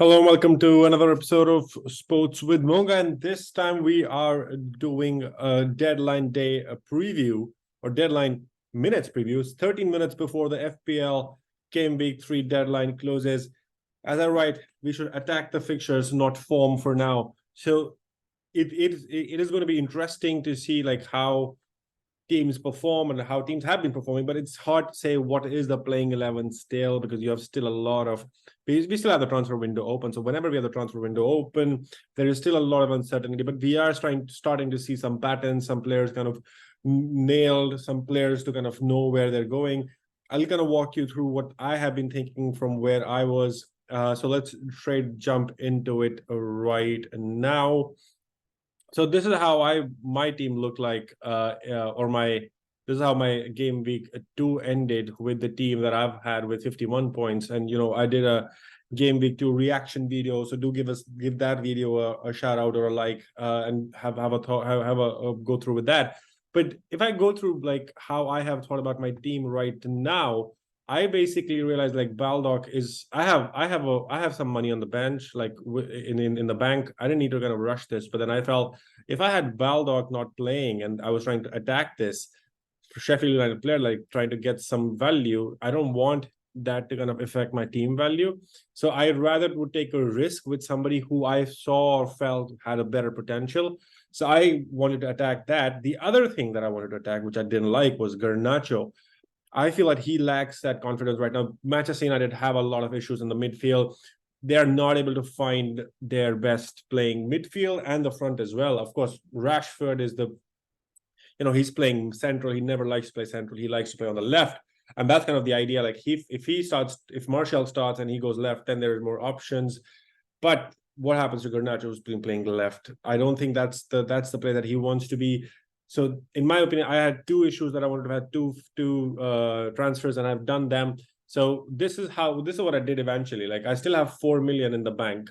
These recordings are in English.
Hello and welcome to another episode of Sports with Monga, and this time we are doing a deadline day preview or deadline minutes previews, 13 minutes before the FPL Game Week 3 deadline closes. As I write, we should attack the fixtures, not form for now. So it is going to be interesting to see like how teams perform and how teams have been performing, but it's hard to say what is the playing 11 still, because you have still a lot of we still have the transfer window open. So whenever we have the transfer window open, there is still a lot of uncertainty, but we are starting to see some patterns, some players kind of nailed, some players to kind of know where they're going. I'll kind of walk you through what I have been thinking from where I was. So let's jump into it right now. So this is how my team looked like, this is how my game week 2 ended with the team that I've had with 51 points. And I did a game week 2 reaction video, so do give that video a shout out or a like, and have a go through with that. But if I go through like how I have thought about my team right now, I basically realized like Baldock is I have some money on the bench, like in the bank. I didn't need to kind of rush this, but then I felt if I had Baldock not playing and I was trying to attack this for Sheffield United player, like trying to get some value, I don't want that to kind of affect my team value. So I rather would take a risk with somebody who I saw or felt had a better potential. So I wanted to attack that. The other thing that I wanted to attack, which I didn't like, was Garnacho. I feel like he lacks that confidence right now. Manchester United have a lot of issues in the midfield. They're not able to find their best playing midfield and the front as well. Of course, Rashford is he's playing central. He never likes to play central. He likes to play on the left. And that's kind of the idea. Like if Martial starts and he goes left, then there is more options. But what happens to Garnacho who's been playing left? I don't think that's the play that he wants to be. So in my opinion, I had two issues that I wanted to have two transfers, and I've done them. So this is what I did eventually. Like I still have 4 million in the bank,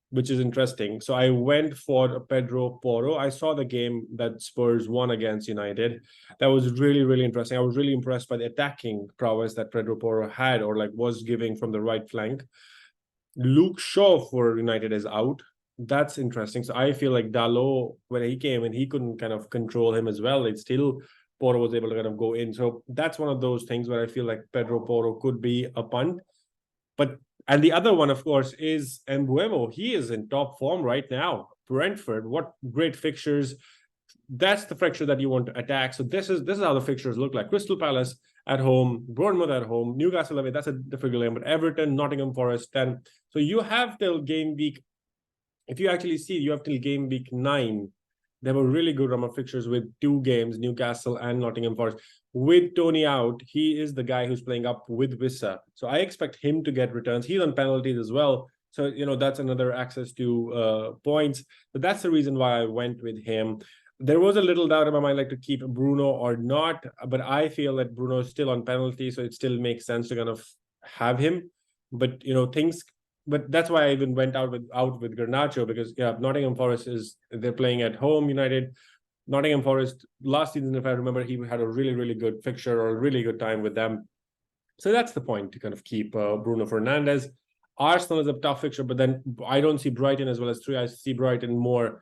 which is interesting. So I went for Pedro Porro. I saw the game that Spurs won against United. That was really, really interesting. I was really impressed by the attacking prowess that Pedro Porro had, or like was giving from the right flank. Luke Shaw for United is out. That's interesting. So I feel like Dalot, when he came and he couldn't kind of control him as well, it's still Porro was able to kind of go in. So that's one of those things where I feel like Pedro Porro could be a punt. And the other one, of course, is Mbuemo. He is in top form right now. Brentford, what great fixtures. That's the fixture that you want to attack. So this is how the fixtures look like. Crystal Palace at home, Bournemouth at home, Newcastle away. That's a difficult game, but Everton, Nottingham Forest, 10. So you have till game week. If you actually see, you have till game week 9. They have a really good run of fixtures with 2 games, Newcastle and Nottingham Forest. With Tony out, he is the guy who's playing up with Wissa. So I expect him to get returns. He's on penalties as well. So, that's another access to points. But that's the reason why I went with him. There was a little doubt in my mind, like to keep Bruno or not. But I feel that Bruno is still on penalty, so it still makes sense to kind of have him. But, But that's why I even went out with Garnacho, because Nottingham Forest they're playing at home. United, Nottingham Forest last season, if I remember, he had a really, really good fixture or a really good time with them. So that's the point, to kind of keep Bruno Fernandes. Arsenal is a tough fixture, but then I don't see Brighton as well as 3. I see Brighton more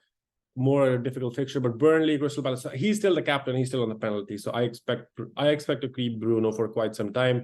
difficult fixture. But Burnley, Crystal Palace, he's still the captain. He's still on the penalty. So I expect to keep Bruno for quite some time.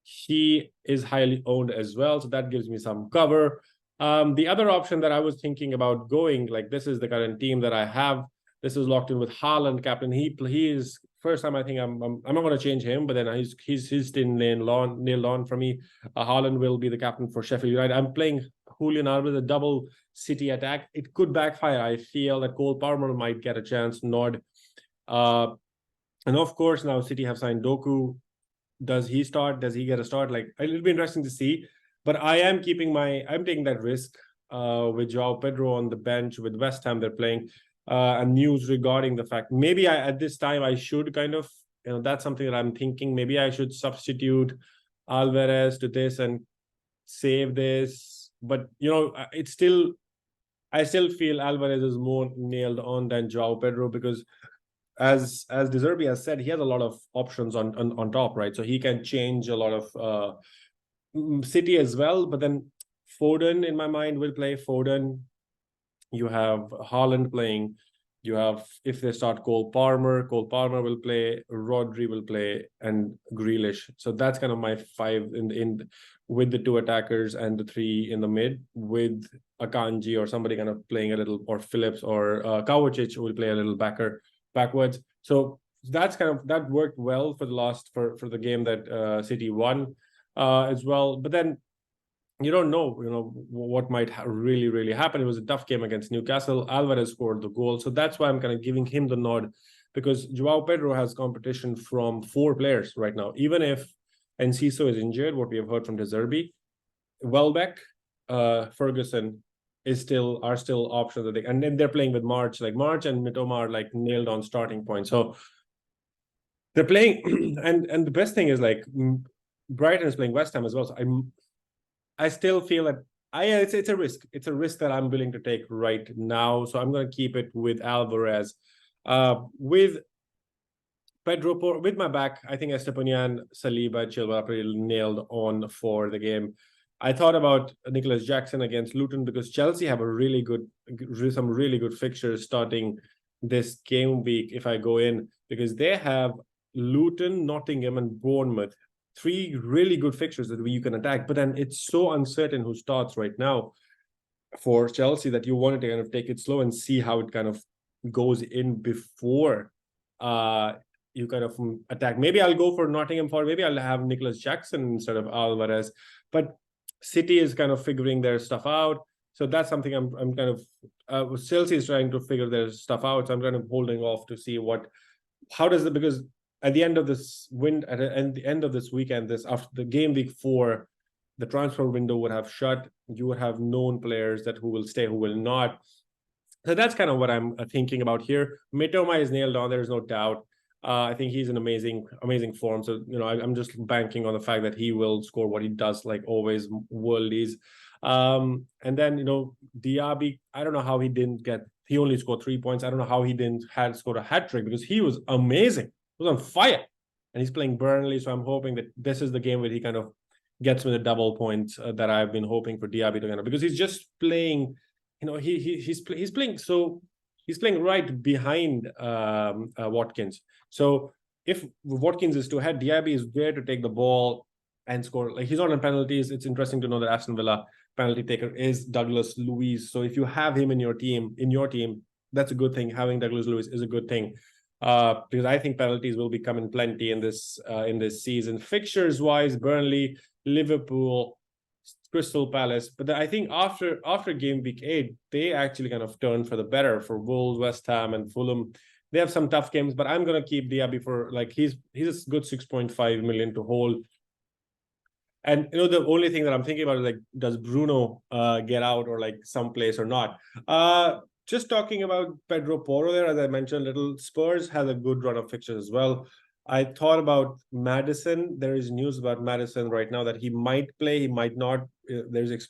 He is highly owned as well, so that gives me some cover. The other option that I was thinking about going, like this is the current team that I have. This is locked in with Haaland, captain. He is first time I think I'm not going to change him, but then he's still nailed on for me. Haaland will be the captain for Sheffield United. I'm playing Julian Alvarez, a double City attack. It could backfire. I feel that Cole Palmer might get a chance nod. And of course, now City have signed Doku. Does he start? Does he get a start? Like, it'll be interesting to see. But I'm taking that risk with João Pedro on the bench with West Ham. They're playing. And news regarding the fact maybe at this time I should kind of, that's something that I'm thinking. Maybe I should substitute Alvarez to this and save this. But, I still feel Alvarez is more nailed on than João Pedro, because as De Zerbi has said, he has a lot of options on top, right? So he can change a lot of City as well. But then Foden in my mind will play. Foden. You have Haaland playing. You have, if they start Cole Palmer will play, Rodri will play, and Grealish. So that's kind of my five in with the 2 attackers and the 3 in the mid, with Akanji or somebody kind of playing a little, or Phillips or Kovacic will play a little backwards. So that's kind of, that worked well for the the game that City won as well. But then you don't know, what might really happen. It was a tough game against Newcastle. Alvarez scored the goal, so that's why I'm kind of giving him the nod, because Joao Pedro has competition from 4 players right now. Even if Enciso is injured, what we have heard from De Zerbi, Welbeck, Ferguson are still options. I think, and then they're playing with March. Like March and Mitoma are like nailed on starting point. So they're playing, and the best thing is like Brighton is playing West Ham as well. So I still feel that it's a risk. It's a risk that I'm willing to take right now. So I'm going to keep it with Alvarez. With Pedro, with my back, I think Estepanian, Saliba, Chilwell are pretty nailed on for the game. I thought about Nicholas Jackson against Luton, because Chelsea have some really good fixtures starting this game week if I go in, because they have Luton, Nottingham, and Bournemouth. 3 really good fixtures that you can attack, but then it's so uncertain who starts right now for Chelsea that you wanted to kind of take it slow and see how it kind of goes in before you kind of attack. Maybe I'll go for Nottingham Forest. Maybe I'll have Nicholas Jackson instead of Alvarez. But City is kind of figuring their stuff out, so that's something I'm kind of Chelsea is trying to figure their stuff out. So I'm kind of holding off to see how does it, because at the end of this weekend, after the game week 4, the transfer window would have shut. You would have known players who will stay, who will not. So that's kind of what I'm thinking about here. Mitoma is nailed on. There's no doubt. I think he's in amazing form. So I'm just banking on the fact that he will score what he does, like always, worldies. And then Diaby, I don't know how he didn't get. He only scored 3 points. I don't know how he didn't scored a hat trick, because he was amazing. Was on fire, and he's playing Burnley. So I'm hoping that this is the game where he kind of gets me the double points that I've been hoping for Diaby to kind of, because he's just playing. He's playing right behind Watkins. So if Watkins is to head, Diaby is there to take the ball and score. Like, he's not on penalties. It's interesting to know that Aston Villa penalty taker is Douglas Luiz. So if you have him in your team, that's a good thing. Having Douglas Luiz is a good thing. Because I think penalties will be coming plenty in this season. Fixtures wise, Burnley, Liverpool, Crystal Palace. But I think after game week 8, they actually kind of turned for the better for Wolves, West Ham, and Fulham. They have some tough games, but I'm gonna keep Diaby for, like, he's a good 6.5 million to hold. And the only thing that I'm thinking about is, like, does Bruno get out or like someplace or not? Just talking about Pedro Porro there, as I mentioned, Spurs has a good run of fixtures as well. I thought about Maddison. There is news about Maddison right now that he might play, he might not.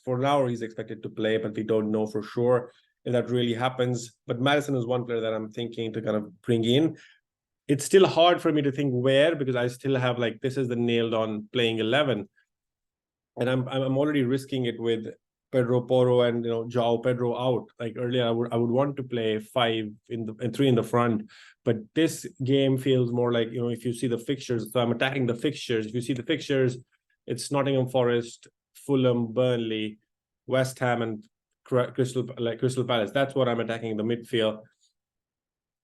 For now, he's expected to play, but we don't know for sure if that really happens. But Maddison is one player that I'm thinking to kind of bring in. It's still hard for me to think where, because I still have, like, this is the nailed on playing 11. And I'm already risking it with Pedro Porro and Joao Pedro out. Like earlier, I would want to play 5 and 3 in the front, but this game feels more like, if you see the fixtures. So I'm attacking the fixtures. If you see the fixtures, it's Nottingham Forest, Fulham, Burnley, West Ham, and Crystal Palace. That's what I'm attacking in the midfield.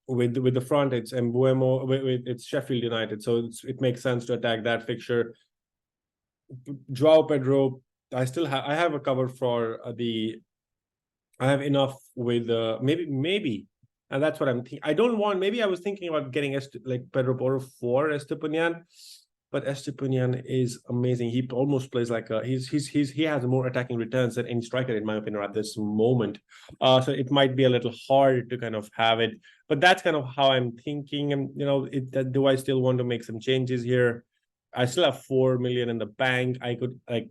With the front, it's Mbuemo. It's Sheffield United. So it makes sense to attack that fixture. Joao Pedro, I have a cover for I have enough with maybe, and that's what I'm thinking. I don't want. Maybe I was thinking about getting Pedro Porro for Estepanian, but Estepanian is amazing. He almost plays like he has more attacking returns than any striker, in my opinion, at this moment. So it might be a little hard to kind of have it, but that's kind of how I'm thinking. And do I still want to make some changes here? I still have 4 million in the bank. I could, like,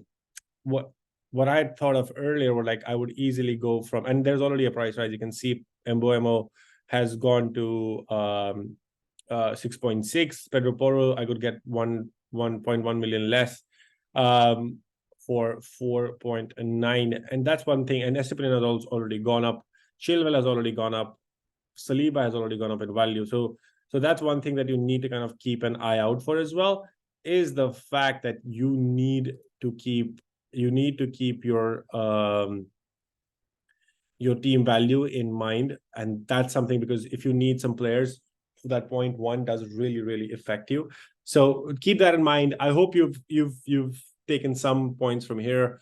what I had thought of earlier were, like, I would easily go from, and there's already a price rise. You can see Mbuemo has gone to 6.6. Pedro Porro, I could get 1.1 million less. for 4.9, and that's one thing. And Estepinian has already gone up. Chilwell has already gone up. Saliba has already gone up in value. So that's one thing that you need to kind of keep an eye out for as well, is the fact that you need to keep your team value in mind. And that's something, because if you need some players, that 0.1 does really affect you. So keep that in mind. I hope you've taken some points from here.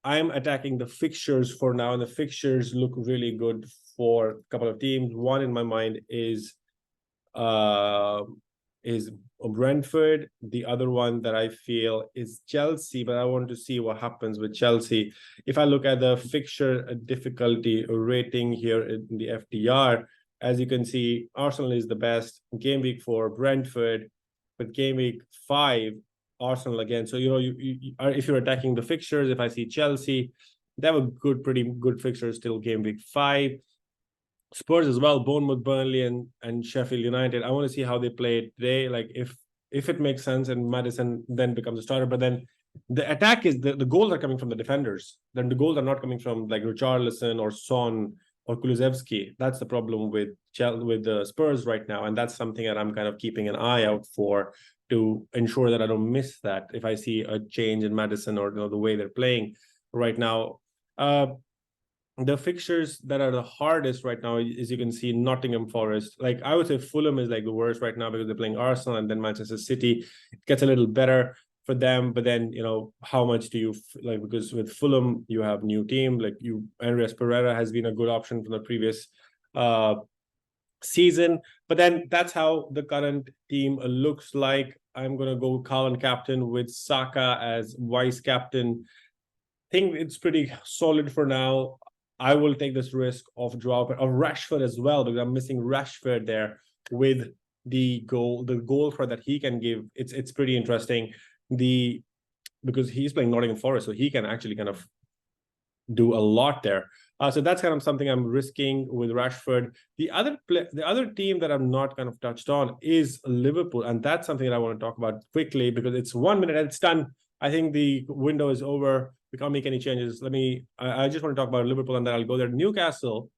I'm attacking the fixtures for now, and the fixtures look really good for a couple of teams. One in my mind is Brentford. The other one that I feel is Chelsea, but I want to see what happens with Chelsea. If I look at the fixture difficulty rating here in the FDR, as you can see, Arsenal is the best. Game week 4, Brentford, but game week 5, Arsenal again. So, if you're attacking the fixtures, if I see Chelsea, they have a pretty good fixtures till game week 5. Spurs as well, Bournemouth, Burnley, and Sheffield United. I want to see how they play today. Like if it makes sense and Maddison then becomes a starter, but then the attack is the goals are coming from the defenders. Then the goals are not coming from like Richarlison or Son or Kulusevski. That's the problem with the Spurs right now, and that's something that I'm kind of keeping an eye out for, to ensure that I don't miss that if I see a change in Maddison or the way they're playing right now. The fixtures that are the hardest right now, as you can see, Nottingham Forest. Like I would say Fulham is like the worst right now, because they're playing Arsenal and then Manchester City. It gets a little better for them, but then how much do you like? Because with Fulham you have new team, like Andreas Pereira has been a good option from the previous season, but then that's how the current team looks like. I'm gonna go Colin captain with Saka as vice captain. I think it's pretty solid for now. I will take this risk of Rashford as well, because I'm missing Rashford there with the goal threat that he can give. It's pretty interesting. Because he's playing Nottingham Forest, so he can actually kind of do a lot there. So that's kind of something I'm risking with Rashford. The other team that I'm not kind of touched on is Liverpool, and that's something that I want to talk about quickly, because it's 1 minute and it's done. I think the window is over. We can't make any changes. I just want to talk about Liverpool, and then I'll go there. Newcastle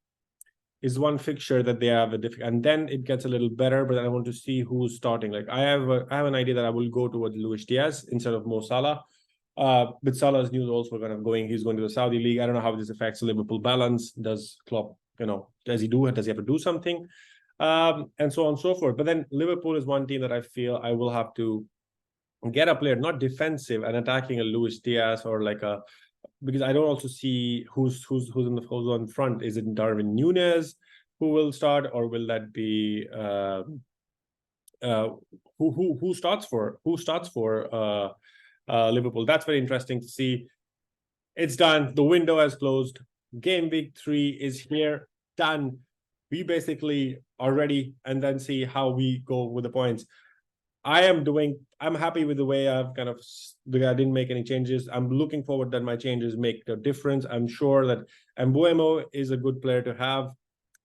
is one fixture that they have and then it gets a little better, but I want to see who's starting. Like I have an idea that I will go towards Luis Diaz instead of Mo Salah. With Salah's news also kind of he's going to the Saudi League. I don't know how this affects the Liverpool balance. Does Klopp, does he have to do something? And so on and so forth. But then Liverpool is one team that I feel I will have to get a player, not defensive and attacking a Luis Diaz or because I don't also see who's on front. Is it Darwin Núñez who will start, or will that be who starts for Liverpool? That's very interesting to see. It's done. The window has closed. Game week 3 is here. Done. We basically are ready, and then see how we go with the points. I'm happy with the way I didn't make any changes. I'm looking forward that my changes make a difference. I'm sure that Mbuemo is a good player to have,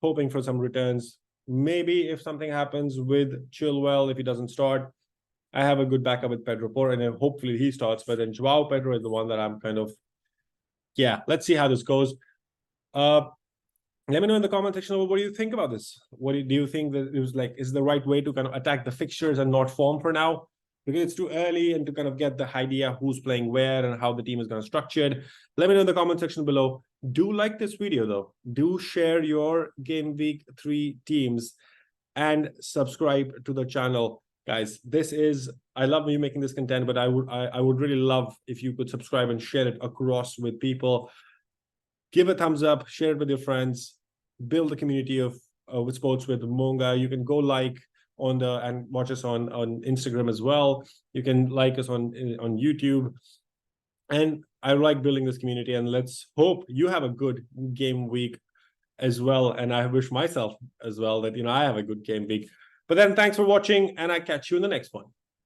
hoping for some returns. Maybe if something happens with Chilwell, if he doesn't start, I have a good backup with Pedro Porro, and hopefully he starts. But then Joao Pedro is the one that I'm let's see how this goes. Let me know in the comment section what do you think about this. What do you think that it was is the right way to kind of attack the fixtures and not form for now? Because it's too early, and to kind of get the idea who's playing where and how the team is going to structured. Let me know in the comment section below. Do like this video though. Do share your game week 3 teams and subscribe to the channel. Guys, I love you making this content, but I would really love if you could subscribe and share it across with people. Give a thumbs up, share it with your friends, build a community of with Sports with Mongha. You can go and watch us on Instagram as well. You can like us on YouTube. And I like building this community, and let's hope you have a good game week as well. And I wish myself as well that I have a good game week. But then thanks for watching, and I catch you in the next one.